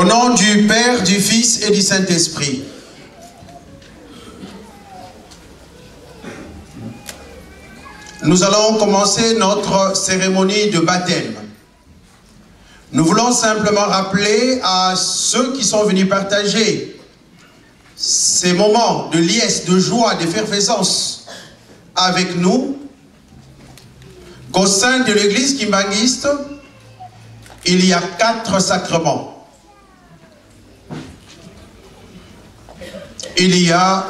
Au nom du Père, du Fils et du Saint-Esprit. Nous allons commencer notre cérémonie de baptême. Nous voulons simplement rappeler à ceux qui sont venus partager ces moments de liesse, de joie, d'effervescence avec nous, qu'au sein de l'église kimbanguiste, il y a 4 sacrements. Il y a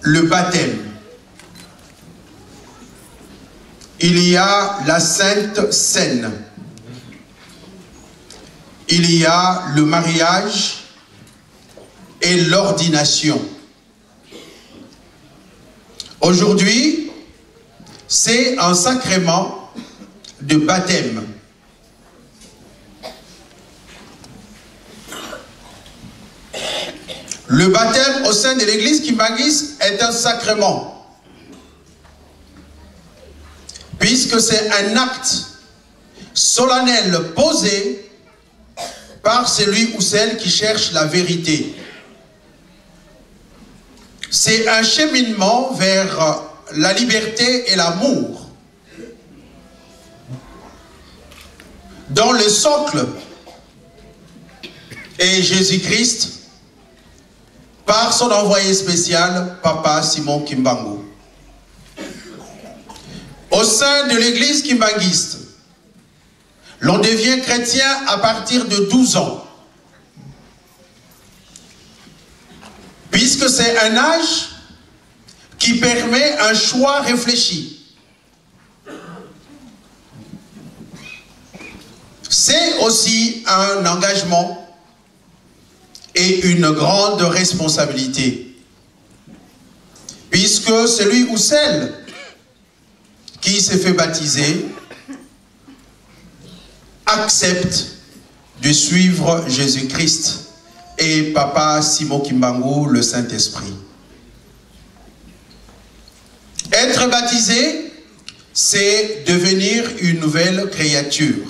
le baptême. Il y a la Sainte Seine. Il y a le mariage et l'ordination. Aujourd'hui, c'est un sacrement de baptême. Le baptême au sein de l'église kimbanguiste est un sacrement, puisque c'est un acte solennel posé par celui ou celle qui cherche la vérité. C'est un cheminement vers la liberté et l'amour, dont le socle est Jésus-Christ, par son envoyé spécial, Papa Simon Kimbangu. Au sein de l'église kimbanguiste, l'on devient chrétien à partir de 12 ans. Puisque c'est un âge qui permet un choix réfléchi. C'est aussi un engagement et une grande responsabilité. Puisque celui ou celle qui s'est fait baptiser accepte de suivre Jésus-Christ et Papa Simon Kimbangu, le Saint-Esprit. Être baptisé, c'est devenir une nouvelle créature.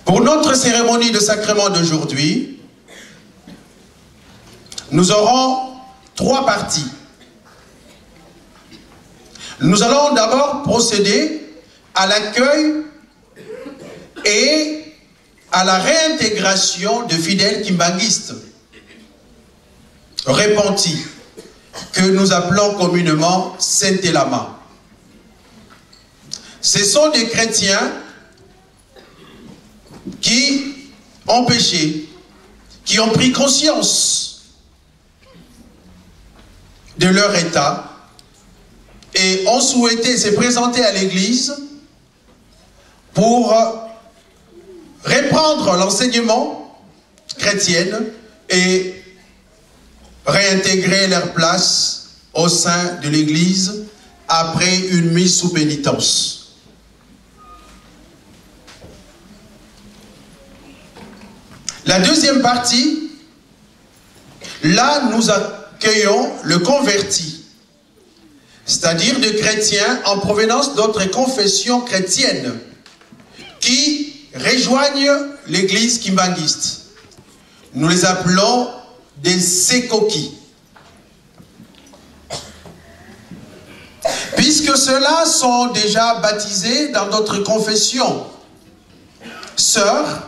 Pour notre cérémonie de sacrement d'aujourd'hui, nous aurons 3 parties. Nous allons d'abord procéder à l'accueil et à la réintégration de fidèles kimbanguistes repentis, que nous appelons communément Saint-Elama. Ce sont des chrétiens qui ont péché, qui ont pris conscience de leur état et ont souhaité se présenter à l'église pour reprendre l'enseignement chrétien et réintégrer leur place au sein de l'église après une mise sous pénitence. La deuxième partie, là nous accueillons le converti, c'est-à-dire des chrétiens en provenance d'autres confessions chrétiennes qui rejoignent l'église kimbanguiste. Nous les appelons des Sekoki. Puisque ceux-là sont déjà baptisés dans d'autres confessions sœurs,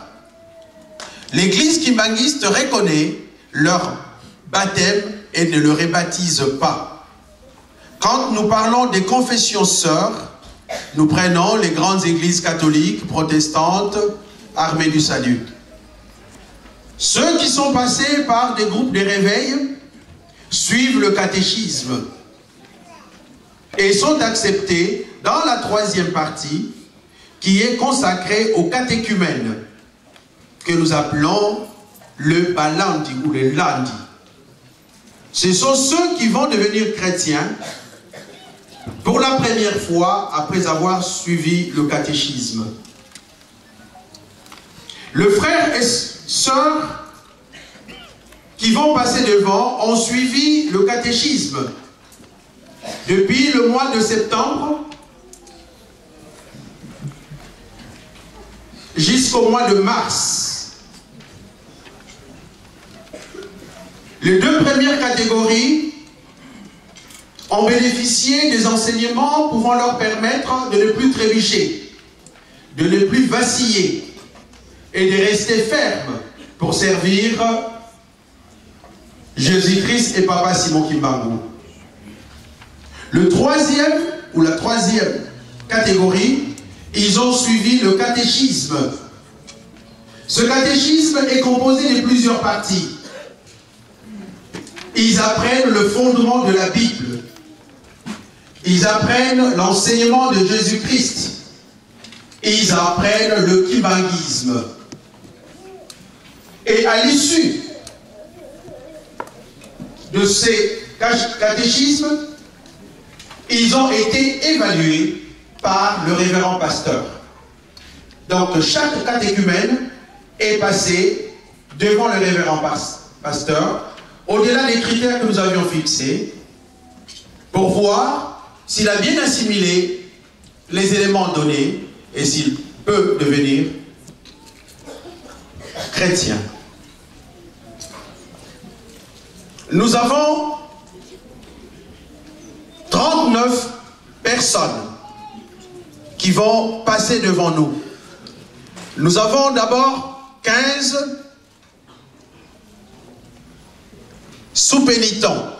l'église kimbanguiste reconnaît leur baptême et ne le rebaptise pas. Quand nous parlons des confessions sœurs, nous prenons les grandes églises catholiques, protestantes, armées du salut. Ceux qui sont passés par des groupes de réveil suivent le catéchisme et sont acceptés dans la 3e partie qui est consacrée au catéchumène, que nous appelons le balandi ou le landi. Ce sont ceux qui vont devenir chrétiens pour la première fois après avoir suivi le catéchisme. Le frère et sœur qui vont passer devant ont suivi le catéchisme depuis le mois de septembre jusqu'au mois de mars. Les deux premières catégories ont bénéficié des enseignements pouvant leur permettre de ne plus trébucher, de ne plus vaciller et de rester fermes pour servir Jésus-Christ et Papa Simon Kimbangu. Le troisième ou la troisième catégorie, ils ont suivi le catéchisme. Ce catéchisme est composé de plusieurs parties. Ils apprennent le fondement de la Bible. Ils apprennent l'enseignement de Jésus-Christ. Ils apprennent le kimbanguisme. Et à l'issue de ces catéchismes, ils ont été évalués par le révérend pasteur. Donc chaque catéchumène est passé devant le révérend pasteur, au-delà des critères que nous avions fixés, pour voir s'il a bien assimilé les éléments donnés et s'il peut devenir chrétien. Nous avons 39 personnes qui vont passer devant nous. Nous avons d'abord 15 sous-pénitents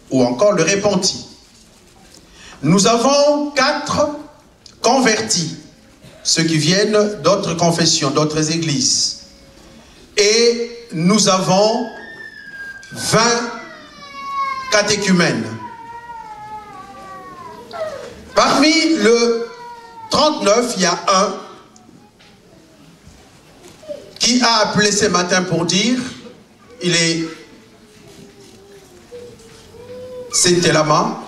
ou encore le repenti. Nous avons 4 convertis, ceux qui viennent d'autres confessions, d'autres églises. Et nous avons 20 catéchumènes. Parmi le 39, il y a un qui a appelé ce matin pour dire, il est Saint-Elama,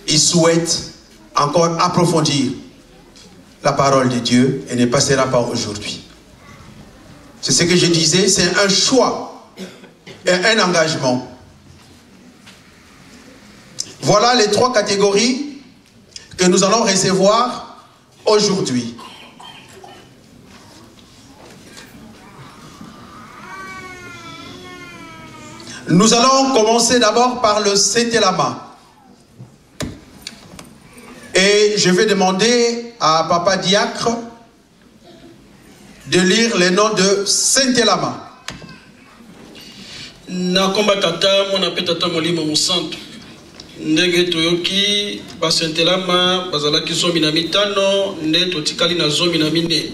il souhaite encore approfondir la parole de Dieu et ne passera pas aujourd'hui. C'est ce que je disais, c'est un choix et un engagement. Voilà les 3 catégories que nous allons recevoir aujourd'hui. Nous allons commencer d'abord par le Saint-Elama. Et je vais demander à Papa Diacre de lire les noms de Saint-Elama. Nakomba tata mona petata molimo musantu ndenge toyoki ba Saint-Elama bazalaki zomi na mitano nde totikali na zomi na mine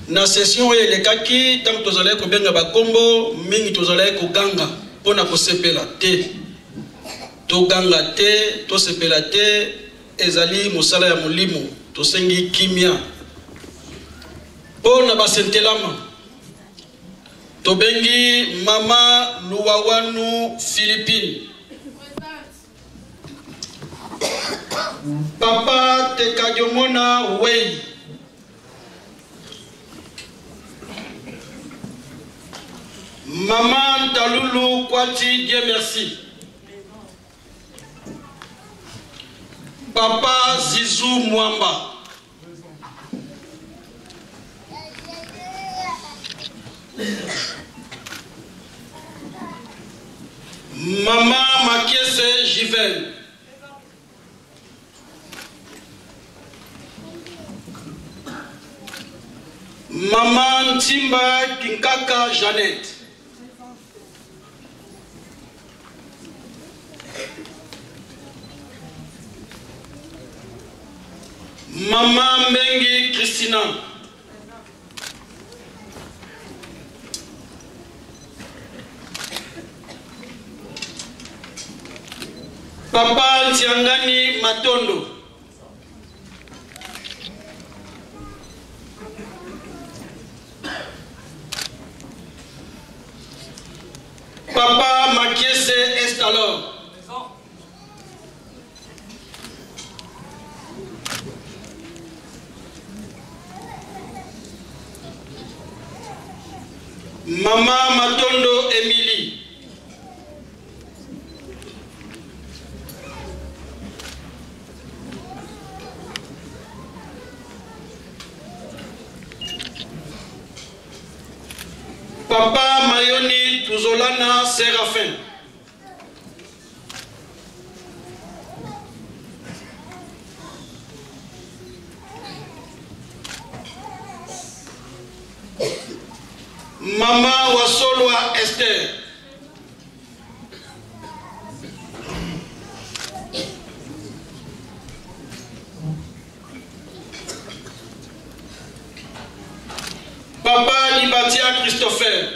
na session oyo elekaki tango tozalaki kobenga bakombo mingi tozalaki koganga mpona kosepela te toganga te tosepela te ezali mosala ya molimo tosengi kimia mpona ba Saint-Elama tobengi mama Luwawanu Philippine, papa Tekadiomona Wei, maman Talulu Kwati Dieu merci, papa Zizou Mwamba, maman Makiese Jivel, maman Timba Kinkaka Jeannette, maman Mengi Christina, papa Ntiangani Matondo, papa Makiese Estalor, maman Matondo Emily, Kana Séraphin. Mama Wasolwa Esther. Papa Nibatia Christopher.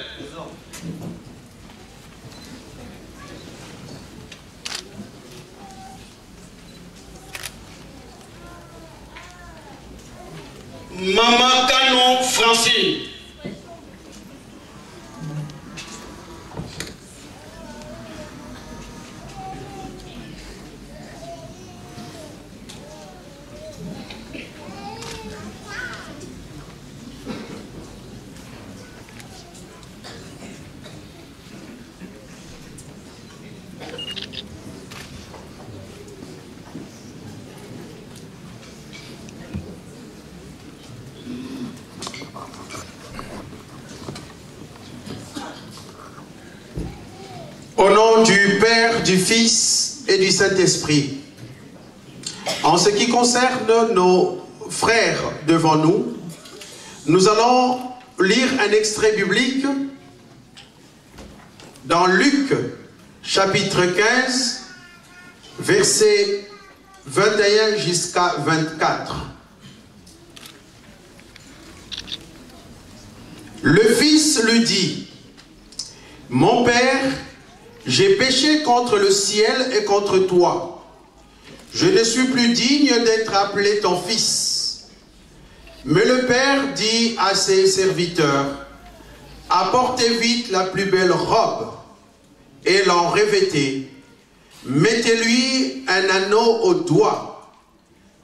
Maman Canon Francine. Au nom du Père, du Fils et du Saint-Esprit, en ce qui concerne nos frères devant nous, nous allons lire un extrait biblique dans Luc, chapitre 15, versets 21 jusqu'à 24. Le Fils lui dit, « Mon Père, j'ai péché contre le ciel et contre toi. Je ne suis plus digne d'être appelé ton fils. » Mais le Père dit à ses serviteurs, « Apportez vite la plus belle robe et l'en revêtez. Mettez-lui un anneau au doigt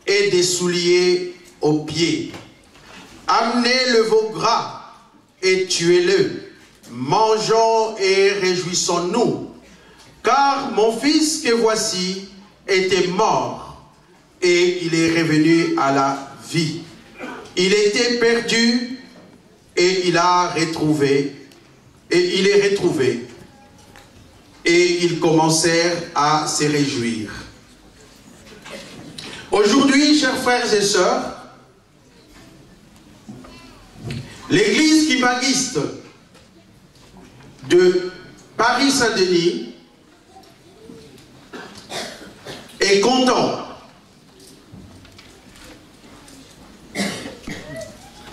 et des souliers aux pieds. Amenez le veau gras et tuez-le. Mangeons et réjouissons-nous. Car mon fils que voici était mort et il est revenu à la vie. Il était perdu et il a retrouvé. Et il est retrouvé. Et ils commencèrent à se réjouir. Aujourd'hui, chers frères et sœurs, l'église kimbanguiste de Paris-Saint-Denis est content.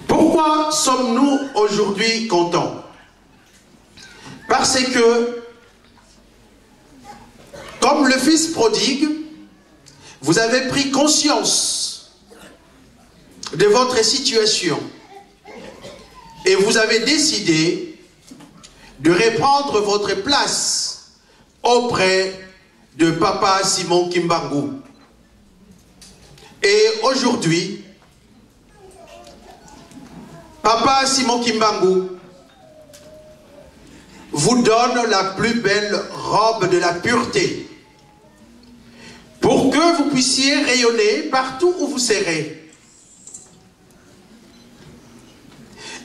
Pourquoi sommes-nous aujourd'hui contents? Parce que, comme le Fils prodigue, vous avez pris conscience de votre situation et vous avez décidé de reprendre votre place auprès de Papa Simon Kimbangu. Et aujourd'hui, Papa Simon Kimbangu vous donne la plus belle robe de la pureté pour que vous puissiez rayonner partout où vous serez.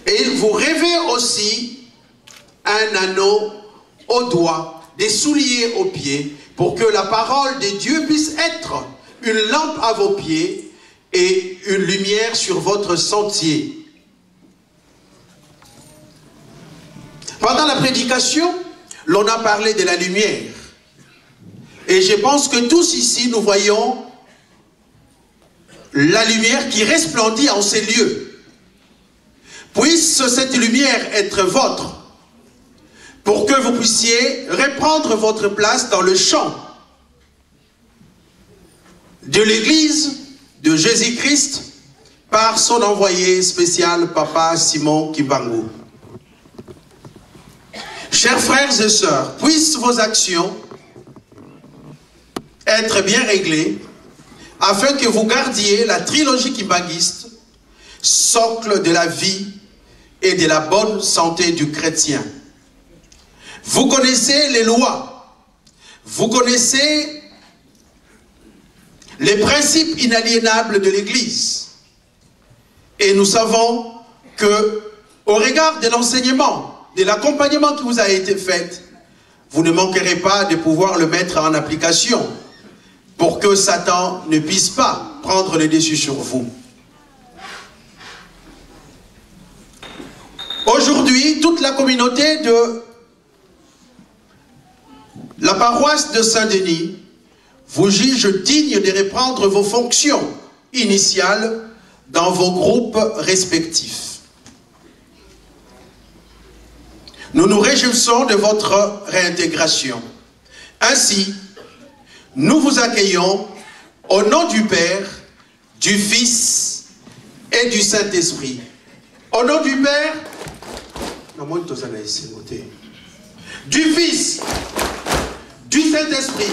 Et il vous revêt aussi un anneau au doigt, des souliers aux pieds, pour que la parole de Dieu puisse être une lampe à vos pieds et une lumière sur votre sentier. Pendant la prédication, l'on a parlé de la lumière. Et je pense que tous ici, nous voyons la lumière qui resplendit en ces lieux. Puisse cette lumière être vôtre, pour que vous puissiez reprendre votre place dans le champ de l'Église de Jésus-Christ par son envoyé spécial, Papa Simon Kimbangu. Chers frères et sœurs, puissent vos actions être bien réglées afin que vous gardiez la trilogie kimbanguiste, socle de la vie et de la bonne santé du chrétien. Vous connaissez les lois, vous connaissez les principes inaliénables de l'Église. Et nous savons que, au regard de l'enseignement, de l'accompagnement qui vous a été fait, vous ne manquerez pas de pouvoir le mettre en application pour que Satan ne puisse pas prendre le dessus sur vous. Aujourd'hui, toute la communauté de la paroisse de Saint-Denis vous juge digne de reprendre vos fonctions initiales dans vos groupes respectifs. Nous nous réjouissons de votre réintégration. Ainsi, nous vous accueillons au nom du Père, du Fils et du Saint-Esprit. Au nom du Père, du Fils, du Saint-Esprit.